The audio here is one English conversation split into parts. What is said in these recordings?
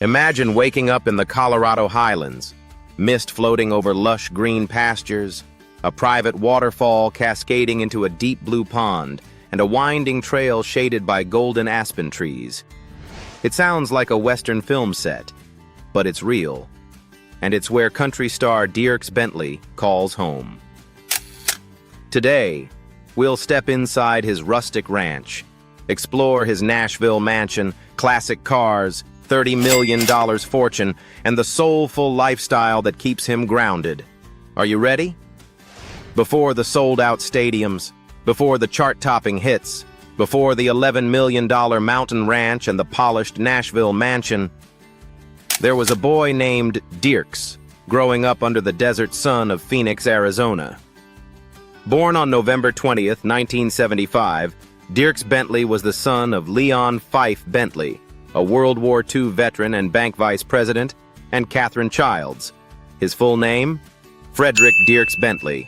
Imagine waking up in the Colorado highlands, mist floating over lush green pastures, a private waterfall cascading into a deep blue pond, and a winding trail shaded by golden aspen trees. It sounds like a Western film set, but it's real, and it's where country star Dierks Bentley calls home. Today, we'll step inside his rustic ranch, explore his Nashville mansion, classic cars, $30 million fortune, and the soulful lifestyle that keeps him grounded. Are you ready? Before the sold-out stadiums, before the chart-topping hits, before the $11 million mountain ranch and the polished Nashville mansion, there was a boy named Dierks, growing up under the desert sun of Phoenix, Arizona. Born on November 20th, 1975, Dierks Bentley was the son of Leon Fife Bentley, a World War II veteran and bank vice president, and Catherine Childs. His full name? Frederick Dierks Bentley.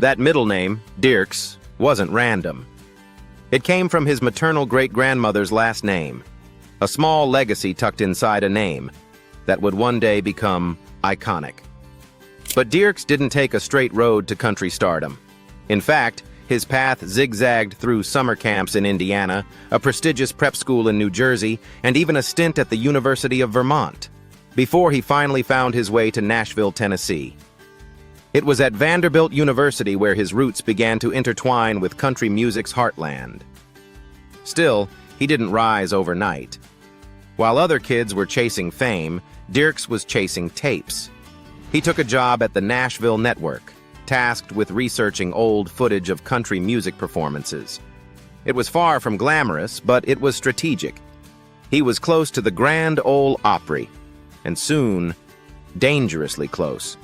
That middle name, Dierks, wasn't random. It came from his maternal great-grandmother's last name, a small legacy tucked inside a name that would one day become iconic. But Dierks didn't take a straight road to country stardom. In fact, his path zigzagged through summer camps in Indiana, a prestigious prep school in New Jersey, and even a stint at the University of Vermont, before he finally found his way to Nashville, Tennessee. It was at Vanderbilt University where his roots began to intertwine with country music's heartland. Still, he didn't rise overnight. While other kids were chasing fame, Dierks was chasing tapes. He took a job at the Nashville Network, tasked with researching old footage of country music performances. It was far from glamorous, but it was strategic. He was close to the Grand Ole Opry, and soon, dangerously close.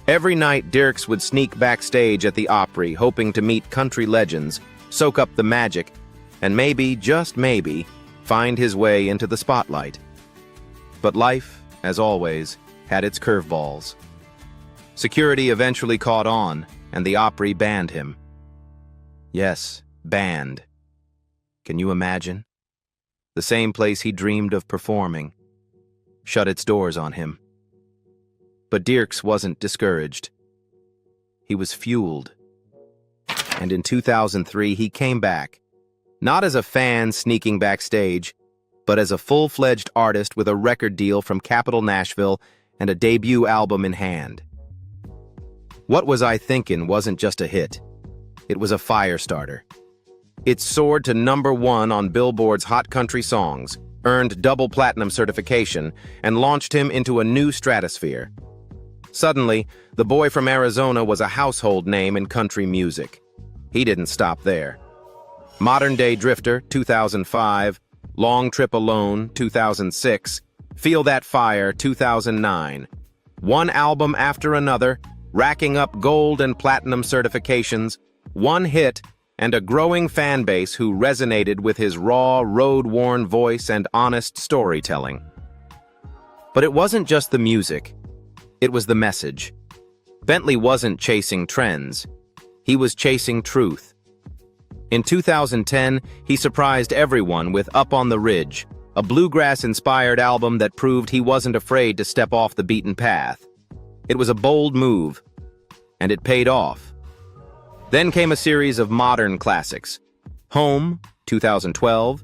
Every night, Dierks would sneak backstage at the Opry, hoping to meet country legends, soak up the magic, and maybe, just maybe, find his way into the spotlight. But life, as always, had its curveballs. Security eventually caught on, and the Opry banned him. Yes, banned. Can you imagine? The same place he dreamed of performing shut its doors on him. But Dierks wasn't discouraged. He was fueled. And in 2003, he came back, not as a fan sneaking backstage, but as a full-fledged artist with a record deal from Capitol Nashville and a debut album in hand. What Was I Thinkin' wasn't just a hit. It was a fire starter. It soared to #1 on Billboard's Hot Country Songs, earned double platinum certification, and launched him into a new stratosphere. Suddenly, the boy from Arizona was a household name in country music. He didn't stop there. Modern Day Drifter, 2005, Long Trip Alone, 2006, Feel That Fire, 2009. One album after another, racking up gold and platinum certifications, one hit, and a growing fan base who resonated with his raw, road-worn voice and honest storytelling. But it wasn't just the music. It was the message. Bentley wasn't chasing trends. He was chasing truth. In 2010, he surprised everyone with Up on the Ridge, a bluegrass-inspired album that proved he wasn't afraid to step off the beaten path. It was a bold move, and it paid off. Then came a series of modern classics. Home, 2012,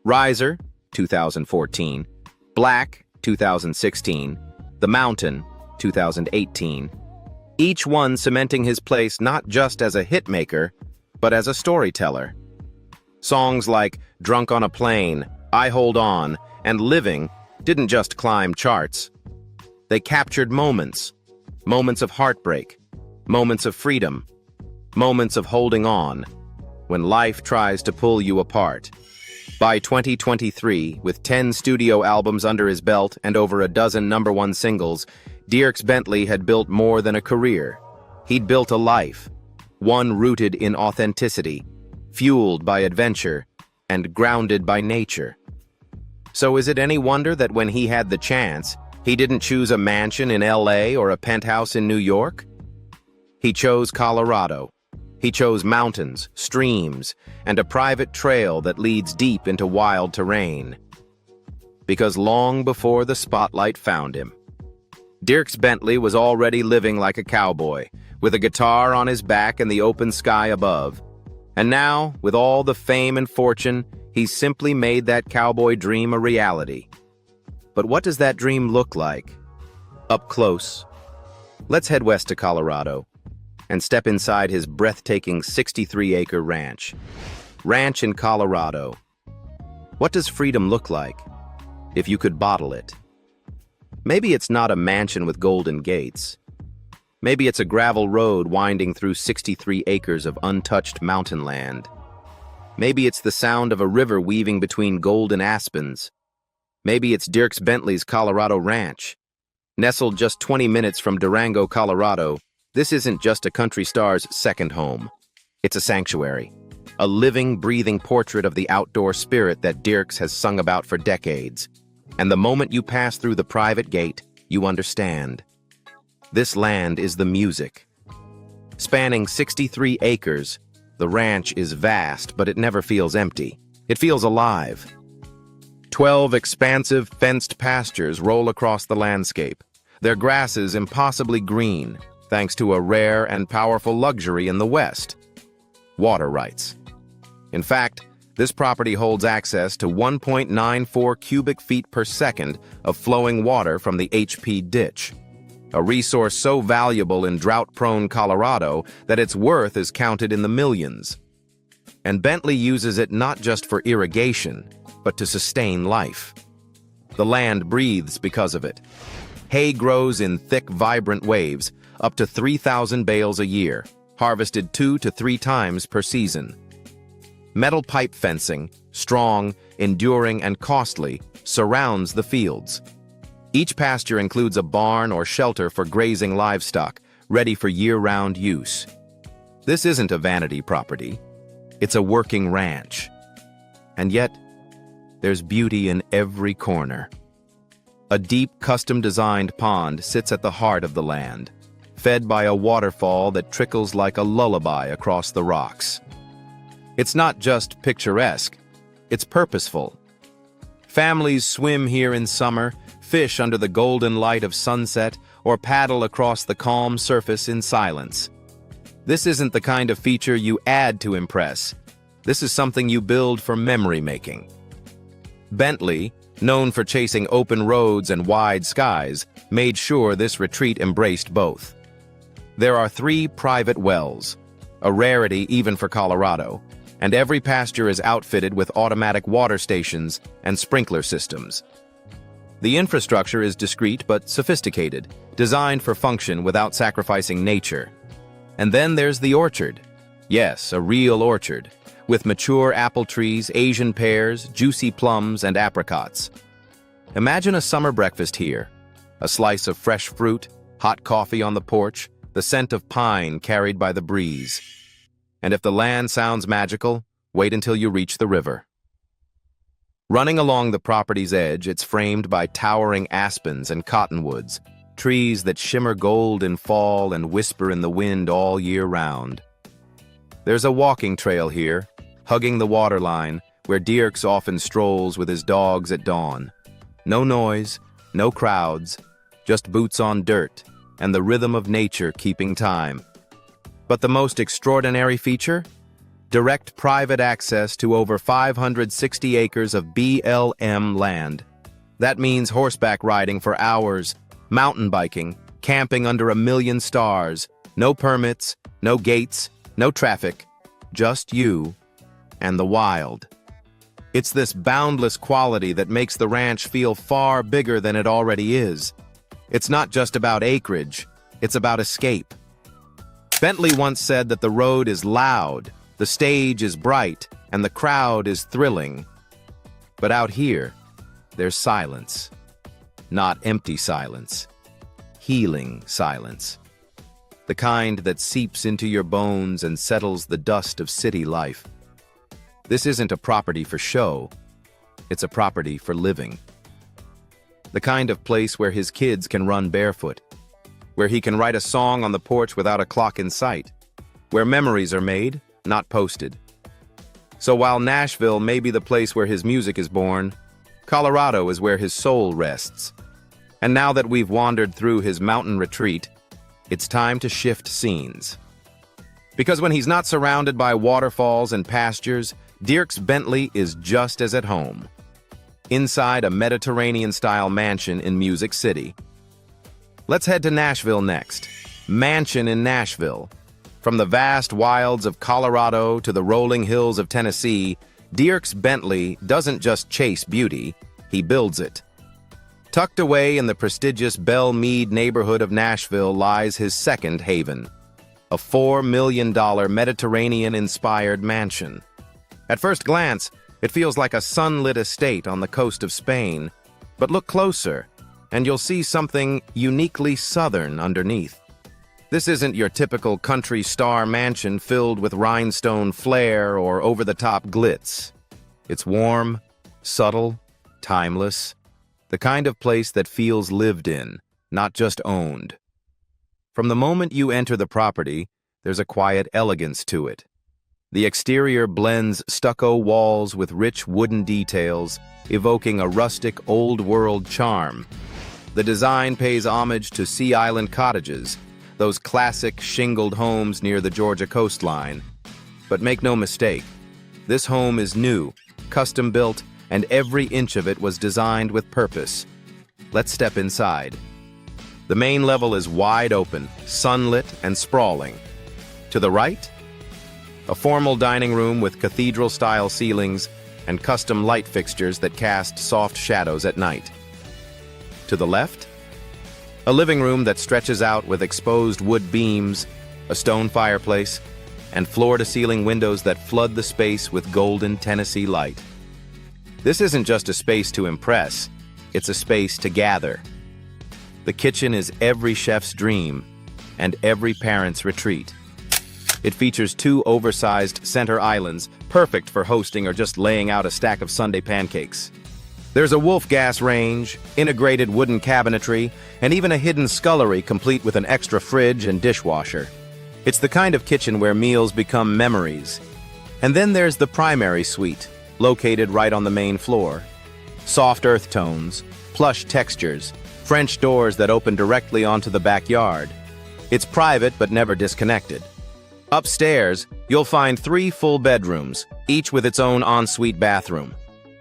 Riser, 2014, Black, 2016, The Mountain, 2018. Each one cementing his place not just as a hitmaker, but as a storyteller. Songs like Drunk on a Plane, I Hold On, and Living didn't just climb charts. They captured moments of heartbreak, moments of freedom, moments of holding on, when life tries to pull you apart. By 2023, with 10 studio albums under his belt and over a dozen #1 singles, Dierks Bentley had built more than a career. He'd built a life, one rooted in authenticity, fueled by adventure, and grounded by nature. So is it any wonder that when he had the chance, he didn't choose a mansion in LA or a penthouse in New York? He chose Colorado. He chose mountains, streams, and a private trail that leads deep into wild terrain. because long before the spotlight found him, Dierks Bentley was already living like a cowboy, with a guitar on his back and the open sky above. And now, with all the fame and fortune, he's simply made that cowboy dream a reality. But what does that dream look like? Up close. Let's head west to Colorado and step inside his breathtaking 63-acre ranch. Ranch in Colorado. What does freedom look like if you could bottle it? Maybe it's not a mansion with golden gates. Maybe it's a gravel road winding through 63 acres of untouched mountain land. Maybe it's the sound of a river weaving between golden aspens. Maybe it's Dierks Bentley's Colorado Ranch. Nestled just 20 minutes from Durango, Colorado, this isn't just a country star's second home. It's a sanctuary, a living, breathing portrait of the outdoor spirit that Dierks has sung about for decades. And the moment you pass through the private gate, you understand. This land is the music. Spanning 63 acres, the ranch is vast, but it never feels empty. It feels alive. 12 expansive, fenced pastures roll across the landscape, their grasses impossibly green, thanks to a rare and powerful luxury in the West: water rights. In fact, this property holds access to 1.94 cubic feet per second of flowing water from the HP ditch, a resource so valuable in drought-prone Colorado that its worth is counted in the millions. And Bentley uses it not just for irrigation, but to sustain life. The land breathes because of it. Hay grows in thick, vibrant waves, up to 3,000 bales a year, harvested 2 to 3 times per season. Metal pipe fencing, strong, enduring, and costly, surrounds the fields. Each pasture includes a barn or shelter for grazing livestock, ready for year-round use. This isn't a vanity property. It's a working ranch. And yet, there's beauty in every corner. A deep, custom-designed pond sits at the heart of the land, fed by a waterfall that trickles like a lullaby across the rocks. It's not just picturesque, it's purposeful. Families swim here in summer, fish under the golden light of sunset, or paddle across the calm surface in silence. This isn't the kind of feature you add to impress. This is something you build for memory-making. Bentley, known for chasing open roads and wide skies, made sure this retreat embraced both. There are 3 private wells, a rarity even for Colorado, and every pasture is outfitted with automatic water stations and sprinkler systems. The infrastructure is discreet but sophisticated, designed for function without sacrificing nature. And then there's the orchard. Yes, a real orchard, with mature apple trees, Asian pears, juicy plums, and apricots. Imagine a summer breakfast here. A slice of fresh fruit, hot coffee on the porch, the scent of pine carried by the breeze. And if the land sounds magical, wait until you reach the river. Running along the property's edge, it's framed by towering aspens and cottonwoods, trees that shimmer gold in fall and whisper in the wind all year round. There's a walking trail here, hugging the waterline, where Dierks often strolls with his dogs at dawn. No noise, no crowds, just boots on dirt, and the rhythm of nature keeping time. But the most extraordinary feature? Direct private access to over 560 acres of BLM land. That means horseback riding for hours, mountain biking, camping under 1,000,000 stars, no permits, no gates, no traffic, just you and the wild. It's this boundless quality that makes the ranch feel far bigger than it already is. It's not just about acreage, it's about escape. Bentley once said that the road is loud, the stage is bright, and the crowd is thrilling. But out here, there's silence. Not empty silence. Healing silence. The kind that seeps into your bones and settles the dust of city life. This isn't a property for show. It's a property for living. The kind of place where his kids can run barefoot, where he can write a song on the porch without a clock in sight, where memories are made, not posted. So while Nashville may be the place where his music is born, Colorado is where his soul rests. And now that we've wandered through his mountain retreat, it's time to shift scenes. Because when he's not surrounded by waterfalls and pastures, Dierks Bentley is just as at home, inside a Mediterranean-style mansion in Music City. Let's head to Nashville next. Mansion in Nashville. From the vast wilds of Colorado to the rolling hills of Tennessee, Dierks Bentley doesn't just chase beauty, he builds it. Tucked away in the prestigious Belle Meade neighborhood of Nashville lies his second haven, a $4 million Mediterranean-inspired mansion. At first glance, it feels like a sunlit estate on the coast of Spain, but look closer, and you'll see something uniquely southern underneath. This isn't your typical country star mansion filled with rhinestone flair or over-the-top glitz. It's warm, subtle, timeless, the kind of place that feels lived in, not just owned. From the moment you enter the property, there's a quiet elegance to it. The exterior blends stucco walls with rich wooden details, evoking a rustic, old-world charm. The design pays homage to Sea Island cottages, those classic shingled homes near the Georgia coastline. But make no mistake, this home is new, custom-built, and every inch of it was designed with purpose. Let's step inside. The main level is wide open, sunlit, and sprawling. To the right, a formal dining room with cathedral-style ceilings and custom light fixtures that cast soft shadows at night. To the left, a living room that stretches out with exposed wood beams, a stone fireplace, and floor-to-ceiling windows that flood the space with golden Tennessee light. This isn't just a space to impress, it's a space to gather. The kitchen is every chef's dream and every parent's retreat. It features 2 oversized center islands, perfect for hosting or just laying out a stack of Sunday pancakes. There's a wolf gas range, integrated wooden cabinetry, and even a hidden scullery complete with an extra fridge and dishwasher. It's the kind of kitchen where meals become memories. And then there's the primary suite, located right on the main floor. Soft earth tones, plush textures, French doors that open directly onto the backyard. It's private but never disconnected. Upstairs, you'll find 3 full bedrooms, each with its own ensuite bathroom.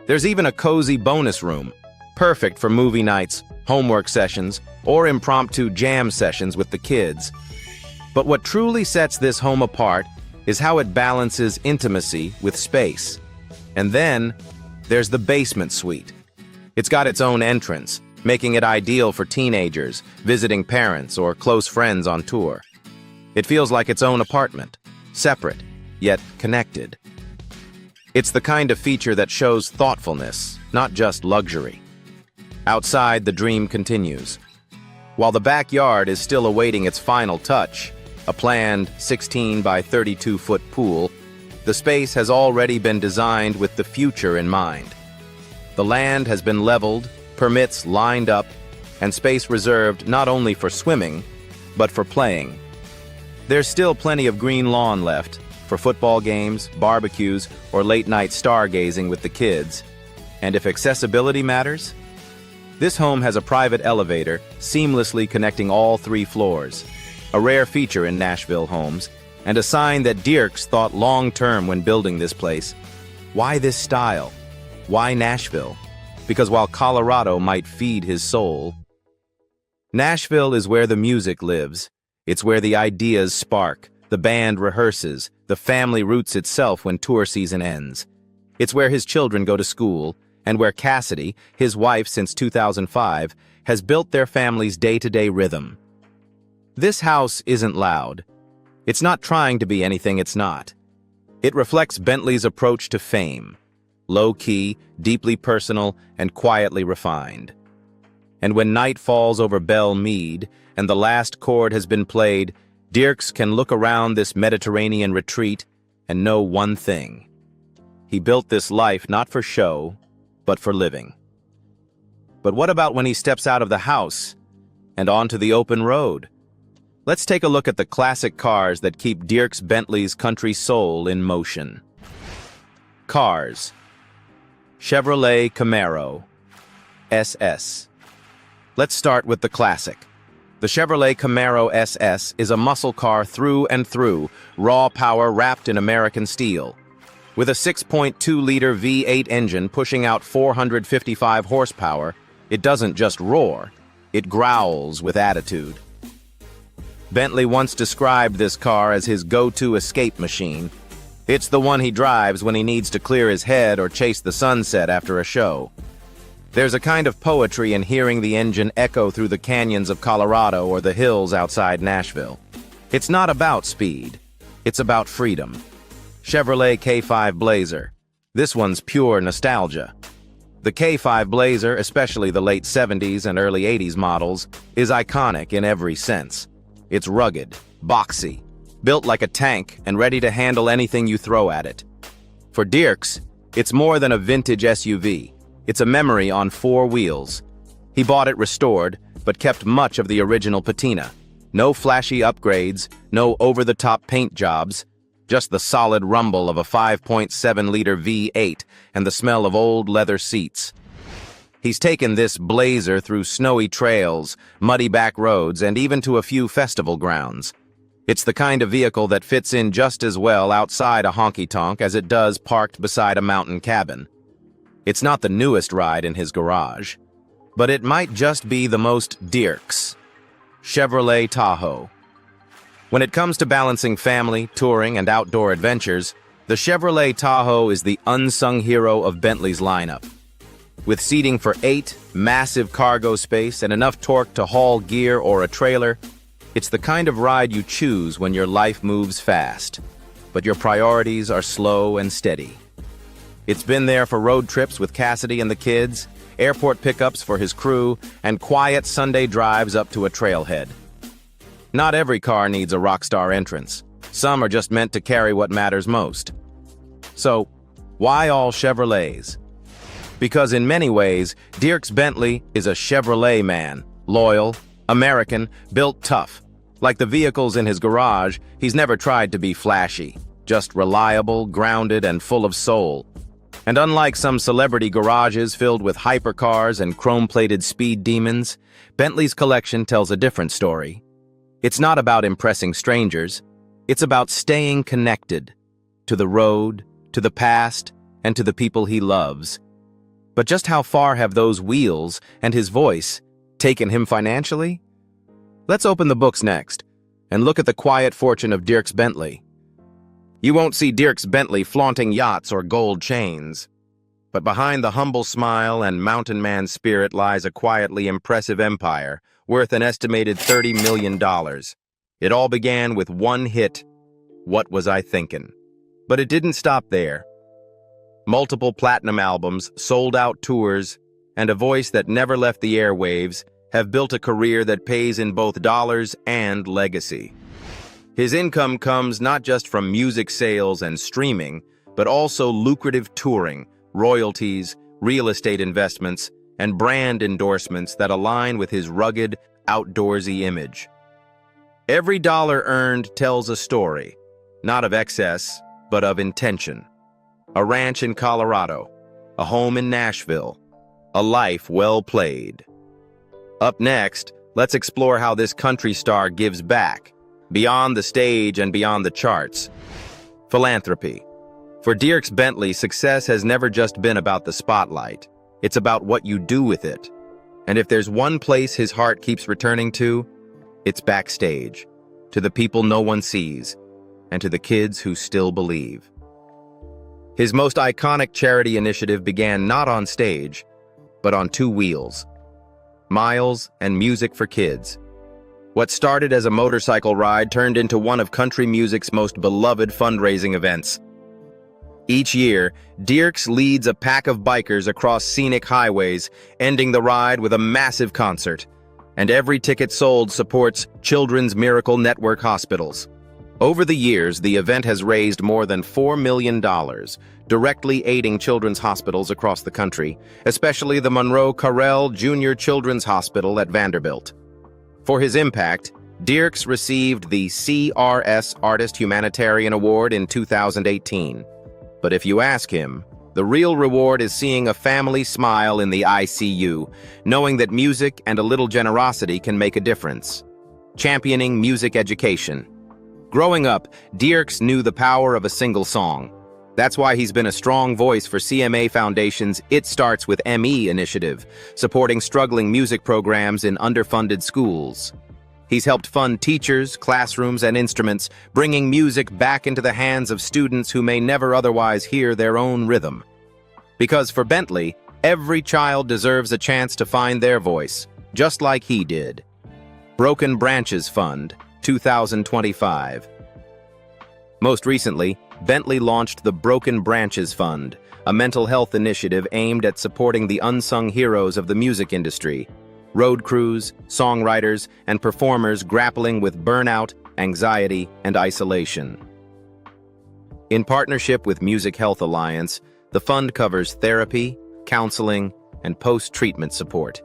There's even a cozy bonus room, perfect for movie nights, homework sessions, or impromptu jam sessions with the kids. But what truly sets this home apart is how it balances intimacy with space. And then, there's the basement suite. It's got its own entrance, making it ideal for teenagers, visiting parents, or close friends on tour. It feels like its own apartment, separate, yet connected. It's the kind of feature that shows thoughtfulness, not just luxury. Outside, the dream continues. While the backyard is still awaiting its final touch, a planned 16 by 32-foot pool, the space has already been designed with the future in mind. The land has been leveled, permits lined up, and space reserved not only for swimming, but for playing. There's still plenty of green lawn left for football games, barbecues, or late-night stargazing with the kids. And if accessibility matters, this home has a private elevator seamlessly connecting all 3 floors, a rare feature in Nashville homes, and a sign that Dierks thought long-term when building this place. Why this style? Why Nashville? Because while Colorado might feed his soul, Nashville is where the music lives. It's where the ideas spark, the band rehearses, the family roots itself when tour season ends. It's where his children go to school, and where Cassidy, his wife since 2005, has built their family's day-to-day rhythm. This house isn't loud. It's not trying to be anything it's not. It reflects Bentley's approach to fame, low-key, deeply personal, and quietly refined. And when night falls over Belle Meade and the last chord has been played, Dierks can look around this Mediterranean retreat and know one thing. He built this life not for show, but for living. But what about when he steps out of the house and onto the open road? Let's take a look at the classic cars that keep Dierks Bentley's country soul in motion. Cars. Chevrolet Camaro, SS. Let's start with the classic. The Chevrolet Camaro SS is a muscle car through and through, raw power wrapped in American steel. With a 6.2-liter V8 engine pushing out 455 horsepower, it doesn't just roar, it growls with attitude. Bentley once described this car as his go-to escape machine. It's the one he drives when he needs to clear his head or chase the sunset after a show. There's a kind of poetry in hearing the engine echo through the canyons of Colorado or the hills outside Nashville. It's not about speed, it's about freedom. Chevrolet K5 Blazer. This one's pure nostalgia. The K5 Blazer, especially the late 70s and early 80s models, is iconic in every sense. It's rugged, boxy, built like a tank and ready to handle anything you throw at it. For Dirks, it's more than a vintage SUV. It's a memory on 4 wheels. He bought it restored, but kept much of the original patina. No flashy upgrades, no over-the-top paint jobs, just the solid rumble of a 5.7-liter V8 and the smell of old leather seats. He's taken this Blazer through snowy trails, muddy back roads, and even to a few festival grounds. It's the kind of vehicle that fits in just as well outside a honky-tonk as it does parked beside a mountain cabin. It's not the newest ride in his garage, but it might just be the most Dirks. Chevrolet Tahoe. When it comes to balancing family, touring, and outdoor adventures, the Chevrolet Tahoe is the unsung hero of Bentley's lineup. With seating for 8, massive cargo space, and enough torque to haul gear or a trailer, it's the kind of ride you choose when your life moves fast, but your priorities are slow and steady. It's been there for road trips with Cassidy and the kids, airport pickups for his crew, and quiet Sunday drives up to a trailhead. Not every car needs a Rockstar entrance. Some are just meant to carry what matters most. So, why all Chevrolets? Because in many ways, Dierks Bentley is a Chevrolet man, loyal, American, built tough. Like the vehicles in his garage, he's never tried to be flashy, just reliable, grounded, and full of soul. And unlike some celebrity garages filled with hypercars and chrome-plated speed demons, Bentley's collection tells a different story. It's not about impressing strangers, it's about staying connected to the road, to the past, and to the people he loves. But just how far have those wheels and his voice taken him financially? Let's open the books next and look at the quiet fortune of Dierks Bentley. You won't see Dierks Bentley flaunting yachts or gold chains. But behind the humble smile and mountain man spirit lies a quietly impressive empire worth an estimated $30 million. It all began with one hit, What Was I Thinkin'? But it didn't stop there. Multiple platinum albums, sold-out tours, and a voice that never left the airwaves have built a career that pays in both dollars and legacy. His income comes not just from music sales and streaming, but also lucrative touring, royalties, real estate investments, and brand endorsements that align with his rugged, outdoorsy image. Every dollar earned tells a story, not of excess, but of intention. A ranch in Colorado, a home in Nashville, a life well played. Up next, let's explore how this country star gives back, beyond the stage and beyond the charts. Philanthropy. For Dierks Bentley, success has never just been about the spotlight. It's about what you do with it. And if there's one place his heart keeps returning to, it's backstage, to the people no one sees, and to the kids who still believe. His most iconic charity initiative began not on stage, but on 2 wheels. Miles and Music for Kids. What started as a motorcycle ride turned into one of country music's most beloved fundraising events. Each year, Dierks leads a pack of bikers across scenic highways, ending the ride with a massive concert. And every ticket sold supports Children's Miracle Network hospitals. Over the years, the event has raised more than $4 million, directly aiding children's hospitals across the country, especially the Monroe Carell Jr. Children's Hospital at Vanderbilt. For his impact, Dierks received the CRS Artist Humanitarian Award in 2018. But if you ask him, The real reward is seeing a family smile in the ICU, knowing that music and a little generosity can make a difference. Championing music education. Growing up, Dierks knew the power of a single song. That's why he's been a strong voice for CMA Foundation's It Starts With ME initiative, supporting struggling music programs in underfunded schools. He's helped fund teachers, classrooms, and instruments, bringing music back into the hands of students who may never otherwise hear their own rhythm. Because for Bentley, every child deserves a chance to find their voice, just like he did. Broken Branches Fund, 2025. Most recently, Bentley launched the Broken Branches Fund, a mental health initiative aimed at supporting the unsung heroes of the music industry, road crews, songwriters, and performers grappling with burnout, anxiety, and isolation. In partnership with Music Health Alliance, the fund covers therapy, counseling, and post-treatment support.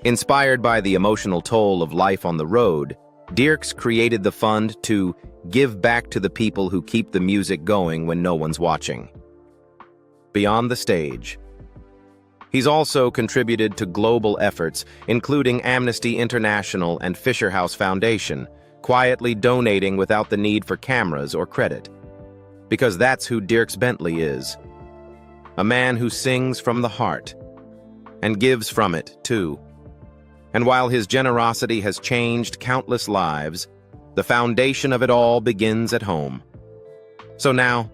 Inspired by the emotional toll of life on the road, Dierks created the fund to give back to the people who keep the music going when no one's watching. Beyond the stage. He's also contributed to global efforts, including Amnesty International and Fisher House Foundation, quietly donating without the need for cameras or credit. Because that's who Dierks Bentley is. A man who sings from the heart, and gives from it, too. And while his generosity has changed countless lives, the foundation of it all begins at home. So now,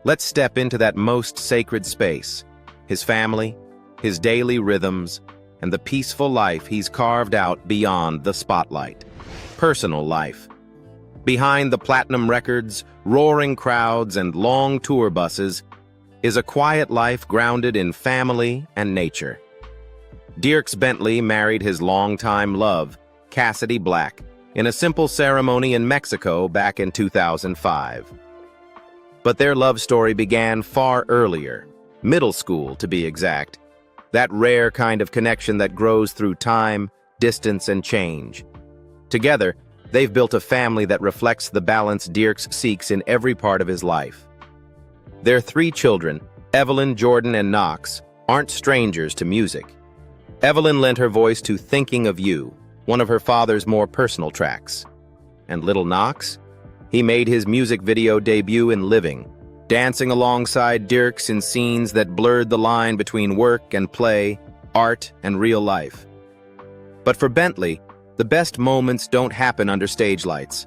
let's step into that most sacred space, his family, his daily rhythms, and the peaceful life he's carved out beyond the spotlight. Personal life. Behind the platinum records, roaring crowds, and long tour buses is a quiet life grounded in family and nature. Dierks Bentley married his longtime love, Cassidy Black, in a simple ceremony in Mexico back in 2005. But their love story began far earlier, middle school to be exact, that rare kind of connection that grows through time, distance, and change. Together, they've built a family that reflects the balance Dierks seeks in every part of his life. Their 3 children, Evelyn, Jordan, and Knox, aren't strangers to music. Evelyn lent her voice to Thinking of You, one of her father's more personal tracks. And little Knox? He made his music video debut in Living, dancing alongside Dierks in scenes that blurred the line between work and play, art and real life. But for Bentley, the best moments don't happen under stage lights.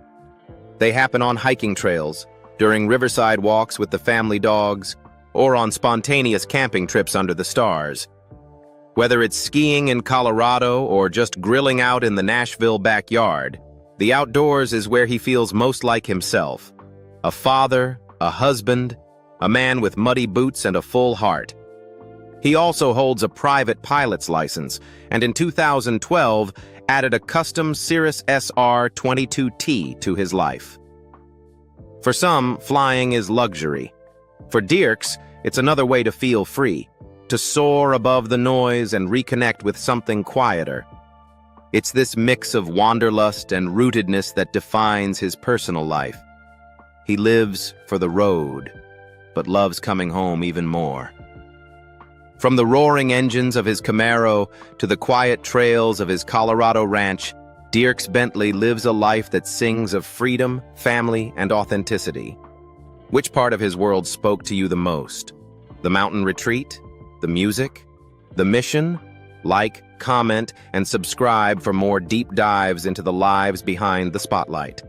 They happen on hiking trails, during riverside walks with the family dogs, or on spontaneous camping trips under the stars. Whether it's skiing in Colorado or just grilling out in the Nashville backyard, the outdoors is where he feels most like himself. A father, a husband, a man with muddy boots and a full heart. He also holds a private pilot's license, and in 2012 added a custom Cirrus SR-22T to his life. For some, flying is luxury. For Dierks, it's another way to feel free, to soar above the noise and reconnect with something quieter. It's this mix of wanderlust and rootedness that defines his personal life. He lives for the road, but loves coming home even more. From the roaring engines of his Camaro to the quiet trails of his Colorado ranch, Dierks Bentley lives a life that sings of freedom, family, and authenticity. Which part of his world spoke to you the most? The mountain retreat? The music? The mission? Like, comment, and subscribe for more deep dives into the lives behind the spotlight.